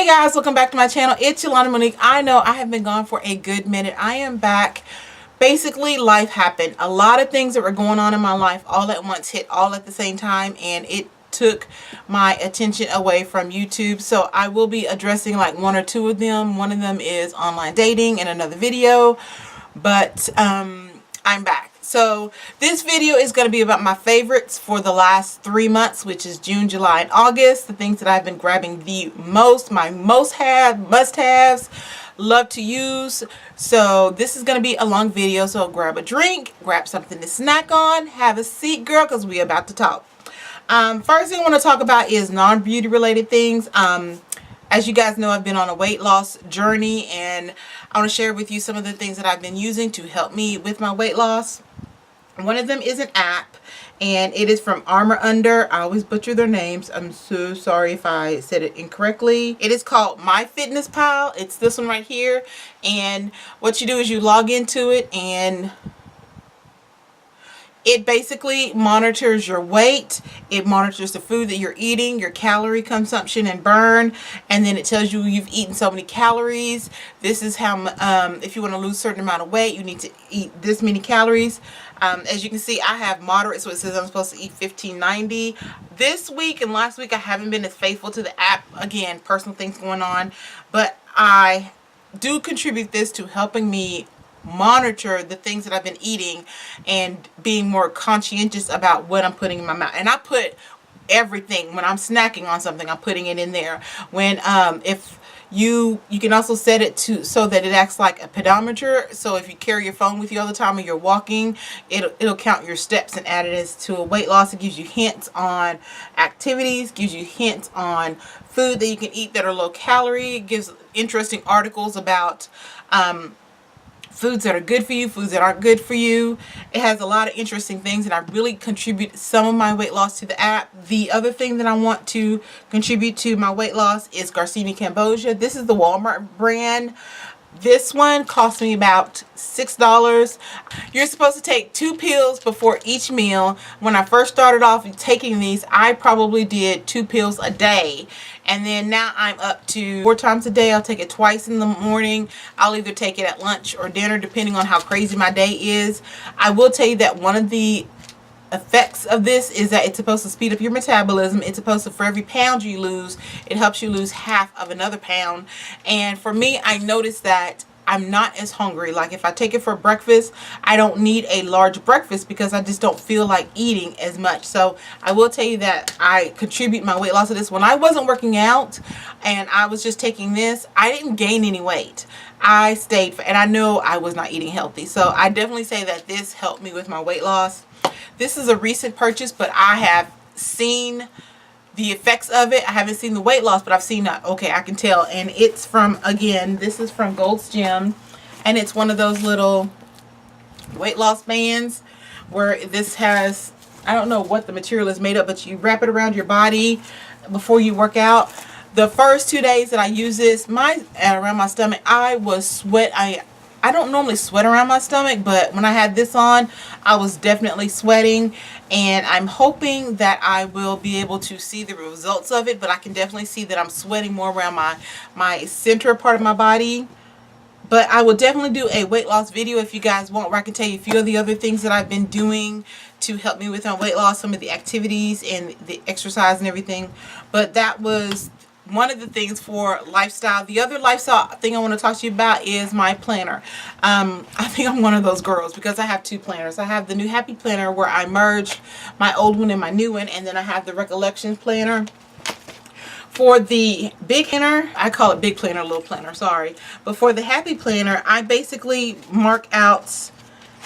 Hey guys, welcome back to my channel. It's Yolanda Monique. I know I have been gone for a good minute. I am back. Basically, life happened. A lot of things that were going on in my life all at once hit all at the same time, and it took my attention away from YouTube. So I will be addressing like one or two of them. One of them is online dating in another video, but I'm back. So this video is going to be about my favorites for the last 3 months, which is June, July, and August. The things that I've been grabbing the most, my must-haves, love to use. So this is going to be a long video, so grab a drink, grab something to snack on, have a seat, girl, because we're about to talk. First thing I want to talk about is non-beauty related things. As you guys know, I've been on a weight loss journey, and I want to share with you some of the things that I've been using to help me with my weight loss. One of them is an app, and it is from Armour Under. I always butcher their names. I'm so sorry if I said it incorrectly. It is called MyFitnessPal. It's this one right here, and what you do is you log into it, and it basically monitors your weight. It monitors the food that you're eating, your calorie consumption and burn, and then it tells you you've eaten so many calories. This is how, if you want to lose a certain amount of weight, you need to eat this many calories. As you can see, I have moderate, so it says I'm supposed to eat 1590. This week and last week, I haven't been as faithful to the app. Again, personal things going on, but I do contribute this to helping me monitor the things that I've been eating and being more conscientious about what I'm putting in my mouth. And I put everything when I'm snacking on something, I'm putting it in there. When if you can also set it to so that it acts like a pedometer. So if you carry your phone with you all the time and you're walking, it'll count your steps and add it as to a weight loss. It gives you hints on activities, gives you hints on food that you can eat that are low calorie. It gives interesting articles about foods that are good for you, foods that aren't good for you. It has a lot of interesting things, and I really contribute some of my weight loss to the app. The other thing that I want to contribute to my weight loss is Garcinia Cambogia. This is the Walmart brand. This one cost me about $6. You're supposed to take 2 pills before each meal. When I first started off taking these, I probably did 2 pills a day. And then now I'm up to 4 times a day. I'll take it twice in the morning. I'll either take it at lunch or dinner, depending on how crazy my day is. I will tell you that one of the effects of this is that it's supposed to speed up your metabolism. It's supposed to, for every pound you lose, it helps you lose half of another pound. And for me, I noticed that I'm not as hungry. Like if I take it for breakfast, I don't need a large breakfast because I just don't feel like eating as much. So I will tell you that I contribute my weight loss to this. When I wasn't working out and I was just taking this, I didn't gain any weight. I stayed, and I know I was not eating healthy. So I definitely say that this helped me with my weight loss. This is a recent purchase, but I have seen the effects of it. I haven't seen the weight loss, but I've seen that. Okay, I can tell. And it's from, again, this is from Gold's Gym, and it's one of those little weight loss bands where this has, I don't know what the material is made of, but you wrap it around your body before you work out. The first 2 days that I use this, around my stomach, I was sweat. I don't normally sweat around my stomach, but when I had this on, I was definitely sweating, and I'm hoping that I will be able to see the results of it, but I can definitely see that I'm sweating more around my center part of my body. But I will definitely do a weight loss video if you guys want, where I can tell you a few of the other things that I've been doing to help me with my weight loss, some of the activities and the exercise and everything. But that was one of the things for lifestyle. The other lifestyle thing I want to talk to you about is my planner. I think I'm one of those girls because I have 2 planners. I have the new Happy Planner where I merged my old one and my new one, and then I have the Recollections Planner. For the big planner, I call it big planner, little planner, sorry. But for the Happy Planner, I basically mark out,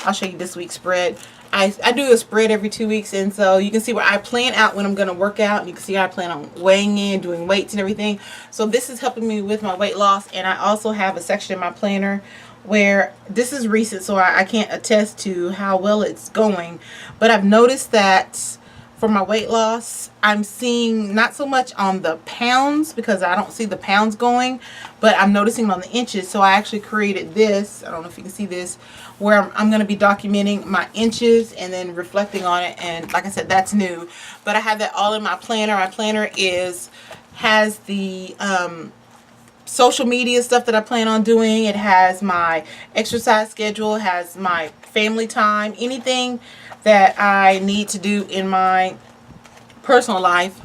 I'll show you this week's spread. I do a spread every 2 weeks, and so you can see where I plan out when I'm going to work out, and you can see I plan on weighing in, doing weights and everything. So this is helping me with my weight loss, and I also have a section in my planner where this is recent, so I can't attest to how well it's going, but I've noticed that for my weight loss, I'm seeing not so much on the pounds because I don't see the pounds going, but I'm noticing on the inches. So I actually created this, I don't know if you can see this, where I'm going to be documenting my inches and then reflecting on it. And like I said, that's new, but I have that all in my planner. My planner has the social media stuff that I plan on doing. It has my exercise schedule, it has my family time, anything that I need to do in my personal life,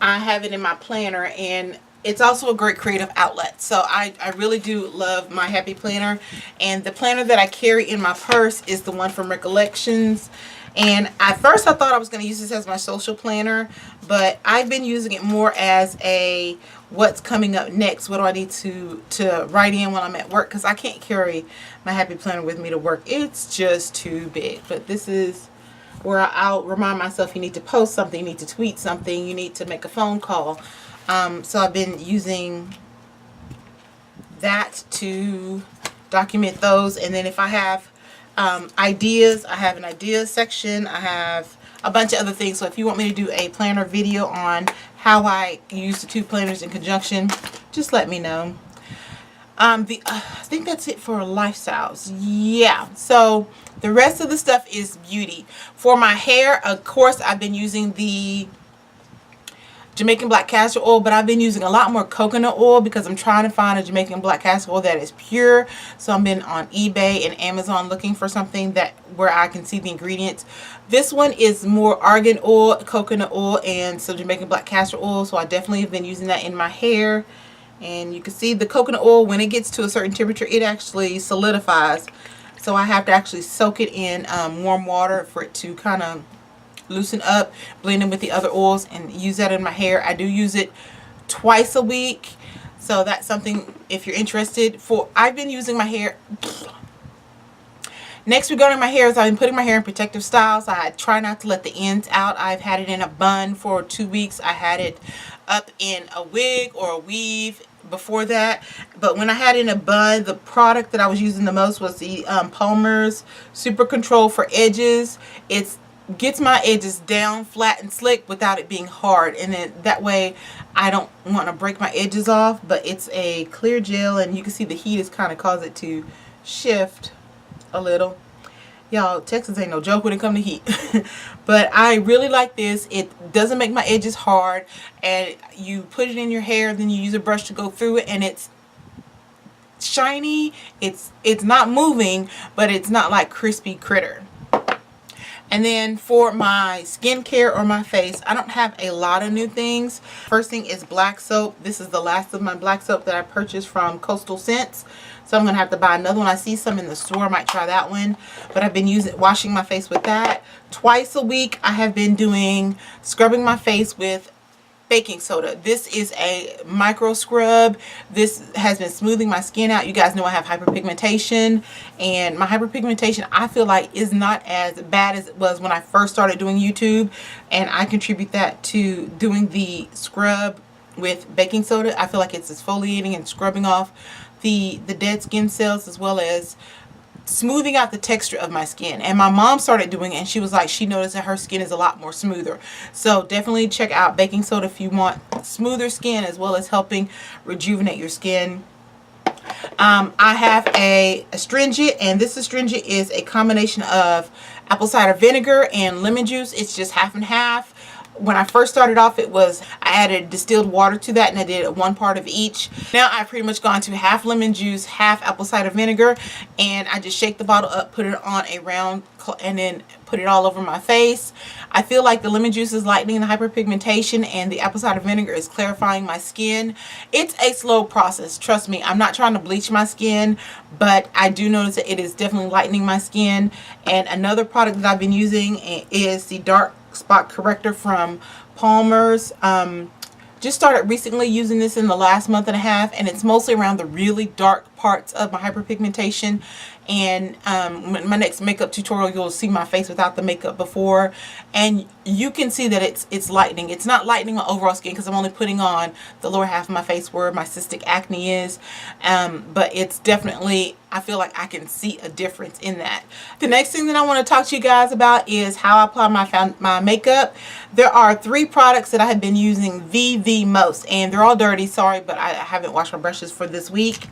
I have it in my planner. And it's also a great creative outlet. So I really do love my Happy Planner. And the planner that I carry in my purse is the one from Recollections. And at first I thought I was going to use this as my social planner, but I've been using it more as a what's coming up next. What do I need to write in when I'm at work? Because I can't carry my Happy Planner with me to work. It's just too big. But this is where I'll remind myself you need to post something, you need to tweet something, you need to make a phone call. So I've been using that to document those. And then if I have ideas, I have an ideas section. I have a bunch of other things. So if you want me to do a planner video on how I use the two planners in conjunction, just let me know. I think that's it for lifestyles. Yeah, so the rest of the stuff is beauty. For my hair, of course, I've been using the Jamaican black castor oil, but I've been using a lot more coconut oil because I'm trying to find a Jamaican black castor oil that is pure. So I've been on eBay and Amazon looking for something that where I can see the ingredients. This one is more argan oil, coconut oil, and some Jamaican black castor oil. So I definitely have been using that in my hair. And you can see the coconut oil, when it gets to a certain temperature, it actually solidifies. So I have to actually soak it in warm water for it to kind of loosen up, blend in with the other oils, and use that in my hair. I do use it twice a week. So that's something if you're interested. I've been using my hair. Next regarding my hair is I've been putting my hair in protective styles. I try not to let the ends out. I've had it in a bun for 2 weeks. I had it up in a wig or a weave before that. But when I had it in a bun, the product that I was using the most was the Palmer's Super Control for edges. It gets my edges down flat and slick without it being hard, and then that way I don't want to break my edges off. But it's a clear gel, and you can see the heat has kind of caused it to shift a little. Y'all, Texas ain't no joke when it comes to heat. But I really like this. It doesn't make my edges hard, and you put it in your hair, then you use a brush to go through it, and it's shiny. It's not moving, but it's not like crispy critter. And then for my skincare or my face, I don't have a lot of new things. First thing is black soap. This is the last of my black soap that I purchased from Coastal Scents. So I'm going to have to buy another one. I see some in the store. I might try that one. But I've been washing my face with that. Twice a week I have been scrubbing my face with baking soda. This is a micro scrub. This has been smoothing my skin out. You guys know I have hyperpigmentation, and my hyperpigmentation I feel like is not as bad as it was when I first started doing YouTube, and I contribute that to doing the scrub with baking soda. I feel like it's exfoliating and scrubbing off the dead skin cells, as well as smoothing out the texture of my skin. And my mom started doing it, and she was like, she noticed that her skin is a lot more smoother. So definitely check out baking soda if you want smoother skin, as well as helping rejuvenate your skin. I have a astringent, and this astringent is a combination of apple cider vinegar and lemon juice. It's just half and half. When I first started off, I added distilled water to that, and I did 1 part of each. Now I've pretty much gone to half lemon juice, half apple cider vinegar, and I just shake the bottle up, put it on a round, and then put it all over my face. I feel like the lemon juice is lightening the hyperpigmentation, and the apple cider vinegar is clarifying my skin. It's a slow process, trust me. I'm not trying to bleach my skin, but I do notice that it is definitely lightening my skin. And another product that I've been using is the dark spot corrector from Palmer's. Just started recently using this in the last month and a half, and it's mostly around the really dark parts of my hyperpigmentation. And my next makeup tutorial, you'll see my face without the makeup before, and you can see that it's lightening. It's not lightening my overall skin because I'm only putting on the lower half of my face where my cystic acne is, but it's definitely, I feel like I can see a difference in that. The next thing that I want to talk to you guys about is how I apply my makeup. There are 3 products that I have been using the most, and they're all dirty, sorry, but I haven't washed my brushes for this week.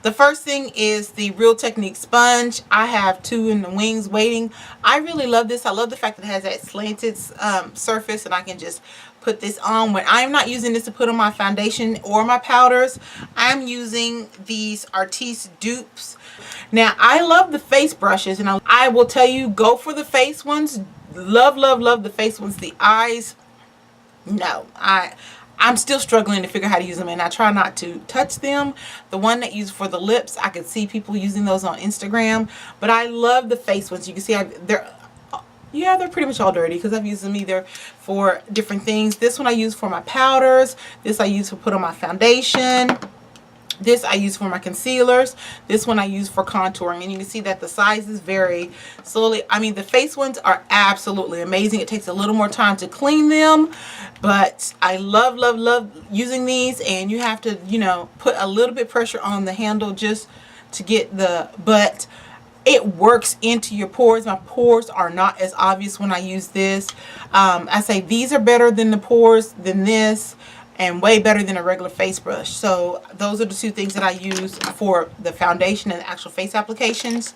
The first thing is the Real Technique sponge. I have 2 in the wings waiting. I really love this. I love the fact that it has that slanted surface, and I can just put this on. When I'm not using this to put on my foundation or my powders, I'm using these Artis dupes. Now, I love the face brushes, and I will tell you, go for the face ones. Love, love, love the face ones. The eyes, no. I'm still struggling to figure out how to use them, and I try not to touch them. The one that used for the lips, I could see people using those on Instagram, but I love the face ones. You can see they're pretty much all dirty because I've used them either for different things. This one I use for my powders. This I use to put on my foundation. This I use for my concealers. This one I use for contouring. And you can see that the sizes vary slowly. I mean, the face ones are absolutely amazing. It takes a little more time to clean them, but I love, love, love using these. And you have to, you know, put a little bit pressure on the handle just to get but it works into your pores. My pores are not as obvious when I use this. I say these are better than the pores than this, and way better than a regular face brush. So those are the two things that I use for the foundation and the actual face applications.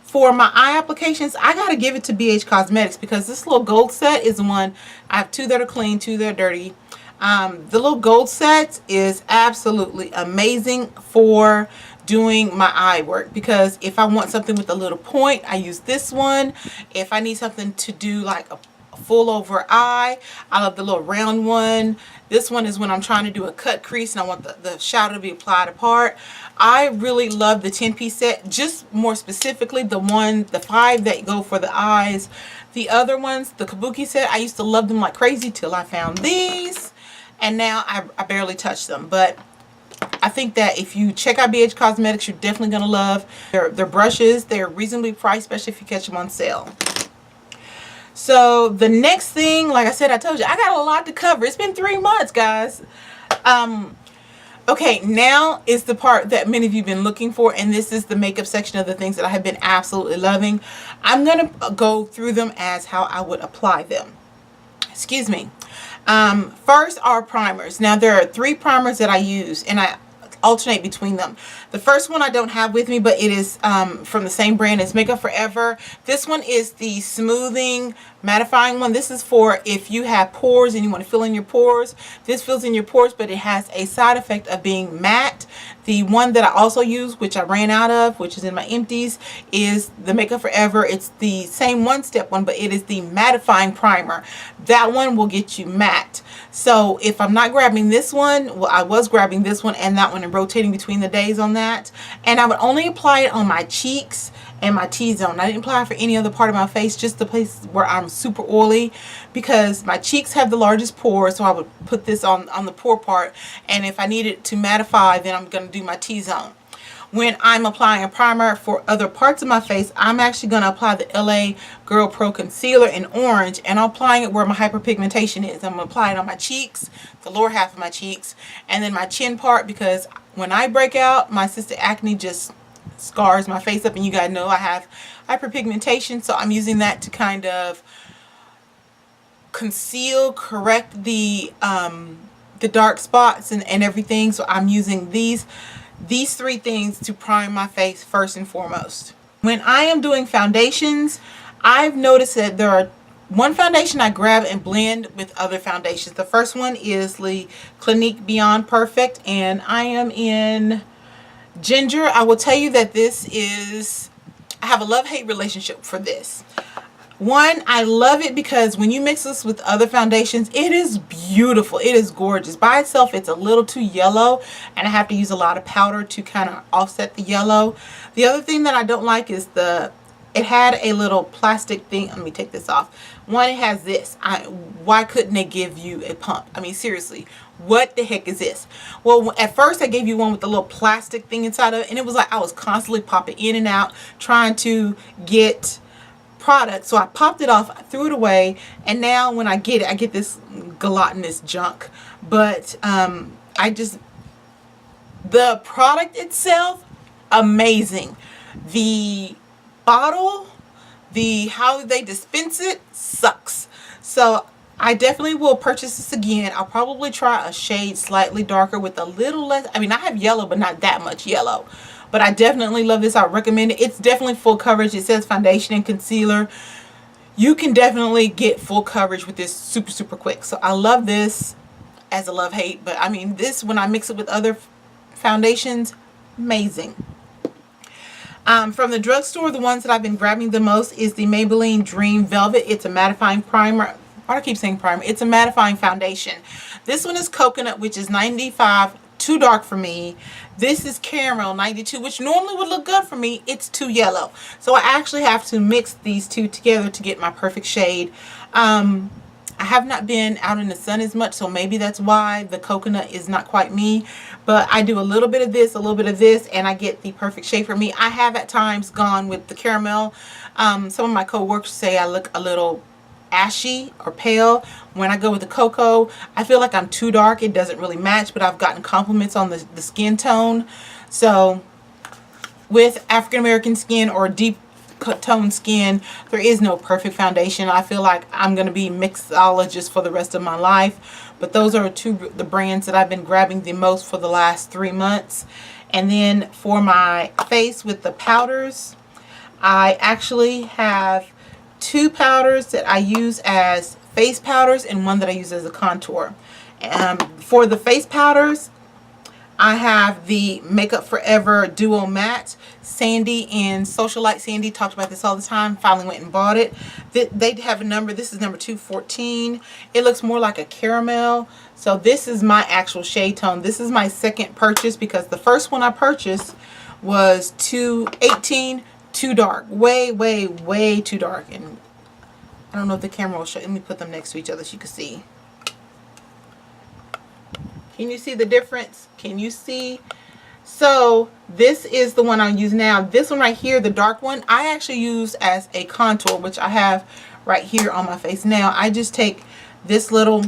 For my eye applications, I gotta give it to BH Cosmetics because this little gold set is the one. I have two that are clean, two that are dirty. The little gold set is absolutely amazing for doing my eye work, because if I want something with a little point, I use this one. If I need something to do like a full over eye, I love the little round one. This one is when I'm trying to do a cut crease and I want the shadow to be applied apart. I really love the 10-piece set, just more specifically the 5 that go for the eyes. The other ones, the Kabuki set, I used to love them like crazy till I found these, and now I barely touch them. But I think that if you check out BH Cosmetics, you're definitely going to love their brushes. They're reasonably priced, especially if you catch them on sale. So the next thing, like I said, I told you, I got a lot to cover. It's been 3 months, guys. Okay, now is the part that many of you have been looking for, and this is the makeup section of the things that I have been absolutely loving. I'm going to go through them as how I would apply them. Excuse me. First are primers. Now there are 3 primers that I use, and I alternate between them. The first one I don't have with me, but it is from the same brand as Makeup Forever. This one is the smoothing mattifying one. This is for if you have pores and you want to fill in your pores. This fills in your pores, but it has a side effect of being matte. The one that I also use, which I ran out of, which is in my empties, is the Makeup Forever. It's the same one-step one, but it is the mattifying primer. That one will get you matte. So if I'm not grabbing this one, well, I was grabbing this one and that one and rotating between the days on that. And I would only apply it on my cheeks and my T-zone. I didn't apply it for any other part of my face, just the place where I'm super oily, because my cheeks have the largest pores, so I would put this on the pore part. And if I need it to mattify, then I'm going to do my T-zone. When I'm applying a primer for other parts of my face, I'm actually going to apply the LA Girl Pro Concealer in orange, and I'm applying it where my hyperpigmentation is. I'm going to apply it on my cheeks, the lower half of my cheeks, and then my chin part, because when I break out, my cystic acne just scars my face up, and you guys know I have hyperpigmentation, so I'm using that to kind of conceal, correct the dark spots and everything. So I'm using these 3 things to prime my face first and foremost. When I am doing foundations, I've noticed that there are one foundation I grab and blend with other foundations. The first one is the Clinique Beyond Perfect, and I am in Ginger. I will tell you that I have a love-hate relationship for this. One, I love it because when you mix this with other foundations, it is beautiful. It is gorgeous. By itself, it's a little too yellow, and I have to use a lot of powder to kind of offset the yellow. The other thing that I don't like is it had a little plastic thing. Let me take this off. One, it has this. Why couldn't they give you a pump? I mean, seriously, what the heck is this? Well, at first I gave you one with the little plastic thing inside of it, and it was like I was constantly popping in and out trying to get product. So I popped it off, I threw it away, and now when I get it, I get this gelatinous junk. But the product itself, amazing. The bottle, how they dispense it, sucks. So I definitely will purchase this again. I'll probably try a shade slightly darker with a little less. I mean, I have yellow, but not that much yellow. But I definitely love this. I recommend it. It's definitely full coverage. It says foundation and concealer. you can definitely get full coverage with this super quick. So I love this as a love-hate, but I mean, this, when I mix it with other foundations, amazing. From the drugstore, the ones that I've been grabbing the most is the Maybelline Dream Velvet. It's a mattifying primer. Why do I keep saying primer? It's a mattifying foundation. This one is coconut, which is 95, too dark for me. This is caramel, 92, which normally would look good for me. It's too yellow. So I actually have to mix these two together to get my perfect shade. I have not been out in the sun as much, so maybe that's why the coconut is not quite me. But I do a little bit of this, a little bit of this, and I get the perfect shade for me. I have at times gone with the caramel. Some of my co-workers say I look a little ashy or pale. When I go with the cocoa, I feel like I'm too dark. It doesn't really match, but I've gotten compliments on the skin tone. So with African American skin or deep tone skin, there is no perfect foundation. I feel like I'm going to be mixologist for the rest of my life. But those are the brands that I've been grabbing the most for the last 3 months. And then for my face with the powders, I actually have 2 powders that I use as face powders and one that I use as a contour. For the face powders, I have the Makeup Forever Duo Matte. Sandy and Socialite Sandy talked about this all the time. Finally went and bought it. They have a number. This is number 214. It looks more like a caramel. So this is my actual shade tone. This is my second purchase because the first one I purchased was 218. Too dark. Way too dark. And I don't know if the camera will show. Let me put them next to each other so you can see. Can you see the difference? Can you see? So this is the one I'm using now. This one right here, the dark one, I actually use as a contour, which I have right here on my face now. I just take this little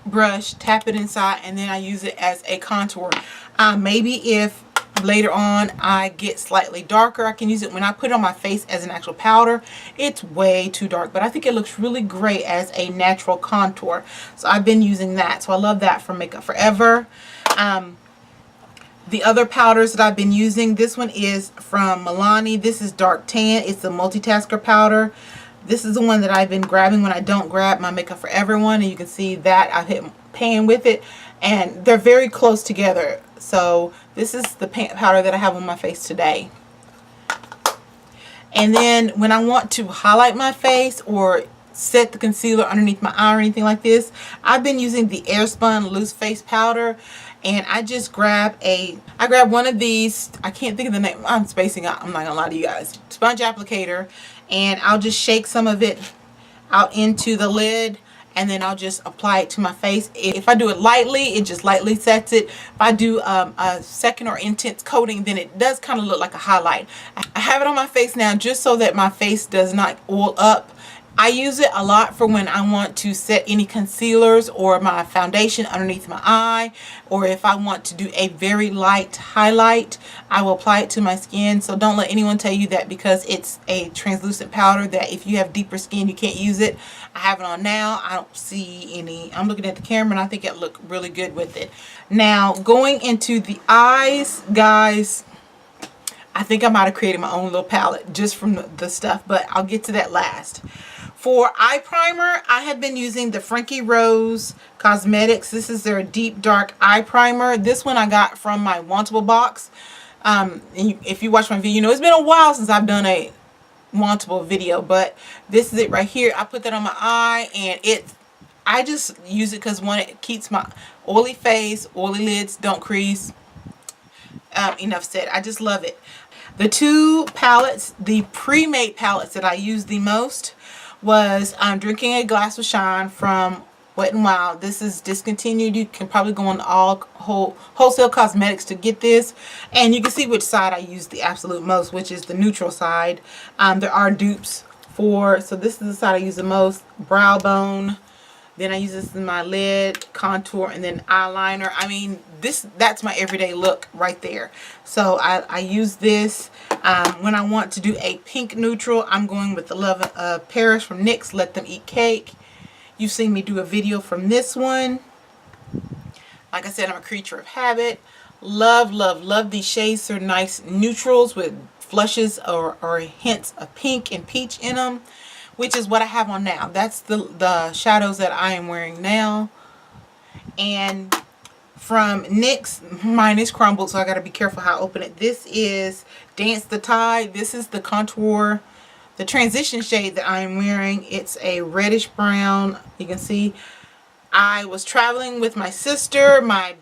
brush, tap it inside, and then I use it as a contour. Maybe if later on I get slightly darker, I can use it. When I put it on my face as an actual powder, it's way too dark, but I think it looks really great as a natural contour. So I've been using that. So I love that from Makeup Forever. The other powders that I've been using, this one is from Milani. This is Dark Tan. It's a multitasker powder. This is the one that I've been grabbing when I don't grab my Makeup Forever one, and you can see that I've hit pan with it, and they're very close together. So this is the powder that I have on my face today. And then when I want to highlight my face or set the concealer underneath my eye or anything like this, I've been using the Airspun Loose Face Powder. And I just grab one of these, I can't think of the name, I'm spacing out, I'm not gonna lie to you guys, sponge applicator, and I'll just shake some of it out into the lid, and then I'll just apply it to my face. If I do it lightly, it just lightly sets it. If I do a second or intense coating, then it does kind of look like a highlight. I have it on my face now just so that my face does not oil up. I use it a lot for when I want to set any concealers or my foundation underneath my eye, or if I want to do a very light highlight, I will apply it to my skin. So don't let anyone tell you that because it's a translucent powder that if you have deeper skin you can't use it. I have it on now. I don't see any. I'm looking at the camera and I think it looked really good with it. Now going into the eyes, guys, I think I might have created my own little palette just from the stuff, but I'll get to that last. For eye primer, I have been using the Frankie Rose Cosmetics. This is their Deep Dark Eye Primer. This one I got from my Wantable box. And if you watch my video, you know it's been a while since I've done a Wantable video, but this is it right here. I put that on my eye, and I just use it because one, it keeps my oily face, oily lids don't crease. Enough said. I just love it. The two palettes, the pre-made palettes that I use the most was Drinking a Glass of Shine from Wet n Wild. This is discontinued. You can probably go on all wholesale cosmetics to get this, and you can see which side I use the absolute most, which is the neutral side. There are dupes for, so this is the side I use the most. Brow bone, then I use this in my lid, contour, and then eyeliner. I mean, that's my everyday look right there. So I use this when I want to do a pink neutral. I'm going with the Love of Paris from NYX, Let Them Eat Cake. You've seen me do a video from this one. Like I said, I'm a creature of habit. Love these shades. They're nice neutrals with flushes or hints of pink and peach in them. which is what I have on now. That's the shadows that I am wearing now. And from NYX, mine is crumbled, so I gotta be careful how I open it. This is Dance the Tide. This is the contour, the transition shade that I'm wearing. It's a reddish brown. You can see I was traveling with my sister. My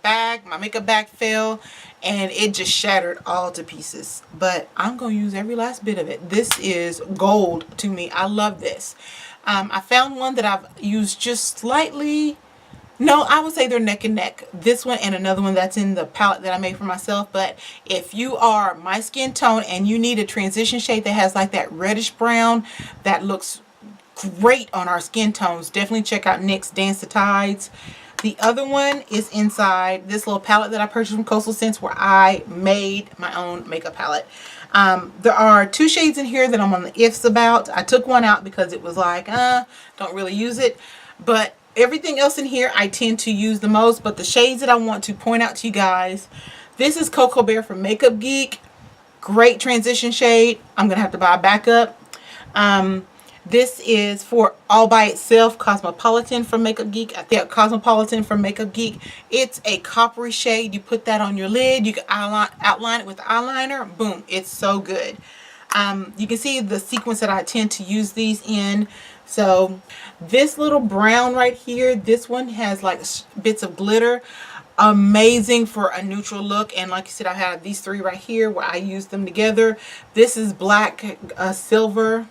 makeup bag fell, and it just shattered all to pieces. But I'm going to use every last bit of it. This is gold to me. I love this. I found one that I've used just slightly. No, I would say they're neck and neck. This one and another one that's in the palette that I made for myself. But if you are my skin tone and you need a transition shade that has like that reddish brown that looks great on our skin tones, definitely check out NYX Dance the Tides. The other one is inside this little palette that I purchased from Coastal Scents, where I made my own makeup palette. There are 2 shades in here that I'm on the ifs about. I took one out because it was like, don't really use it. But everything else in here I tend to use the most. But the shades that I want to point out to you guys, this is Cocoa Bear from Makeup Geek. Great transition shade. I'm going to have to buy a backup. This is for All By Itself, Cosmopolitan from Makeup Geek. I think Cosmopolitan from Makeup Geek. It's a coppery shade. You put that on your lid. You can outline it with eyeliner. Boom. It's so good. You can see the sequence that I tend to use these in. So this little brown right here, this one has like bits of glitter. Amazing for a neutral look. And like I said, I have these 3 right here where I use them together. This is black silver.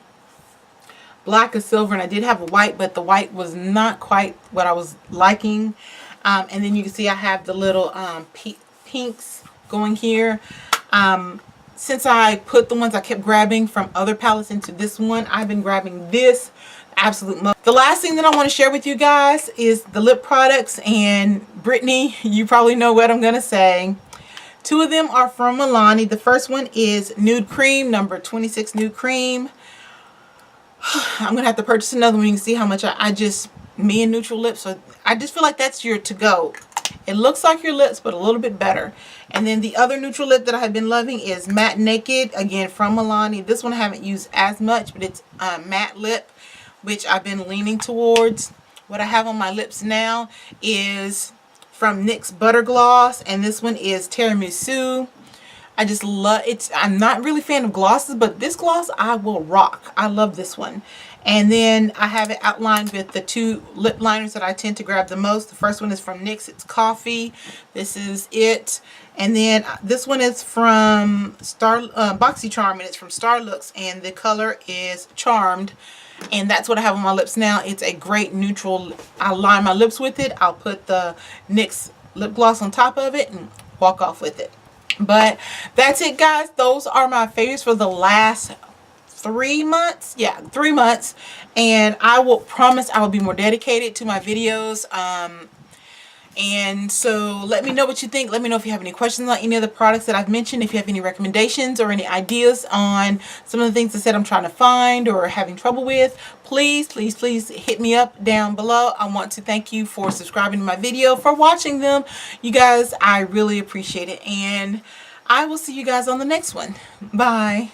Black is silver, and I did have a white, but the white was not quite what I was liking. And then you can see I have the little pinks going here. Since I put the ones I kept grabbing from other palettes into this one, I've been grabbing this absolute most. The last thing that I want to share with you guys is the lip products. And Brittany, you probably know what I'm going to say. 2 of them are from Milani. The first one is Nude Cream, number 26 Nude Cream. I'm gonna have to purchase another one. You can see how much me and neutral lips, so I just feel like that's your to-go. It looks like your lips, but a little bit better. And then the other neutral lip that I have been loving is Matte Naked, again from Milani. This one I haven't used as much, but it's matte lip, which I've been leaning towards. What I have on my lips now is from NYX Butter Gloss, and this one is Tiramisu. I just love it. I'm not really a fan of glosses, but this gloss I will rock. I love this one. And then I have it outlined with the 2 lip liners that I tend to grab the most. The first one is from NYX. It's Coffee. This is it. And then this one is from BoxyCharm, and it's from Starlooks, and the color is Charmed. And that's what I have on my lips now. It's a great neutral. I line my lips with it. I'll put the NYX lip gloss on top of it and walk off with it. But that's it, guys. Those are my favorites for the last 3 months. Yeah, 3 months. And I will promise I will be more dedicated to my videos. And so let me know what you think. Let me know if you have any questions on any of the products that I've mentioned. If you have any recommendations or any ideas on some of the things I said I'm trying to find or having trouble with, please, please, please hit me up down below. I want to thank you for subscribing to my video, for watching them. You guys, I really appreciate it. And I will see you guys on the next one. Bye.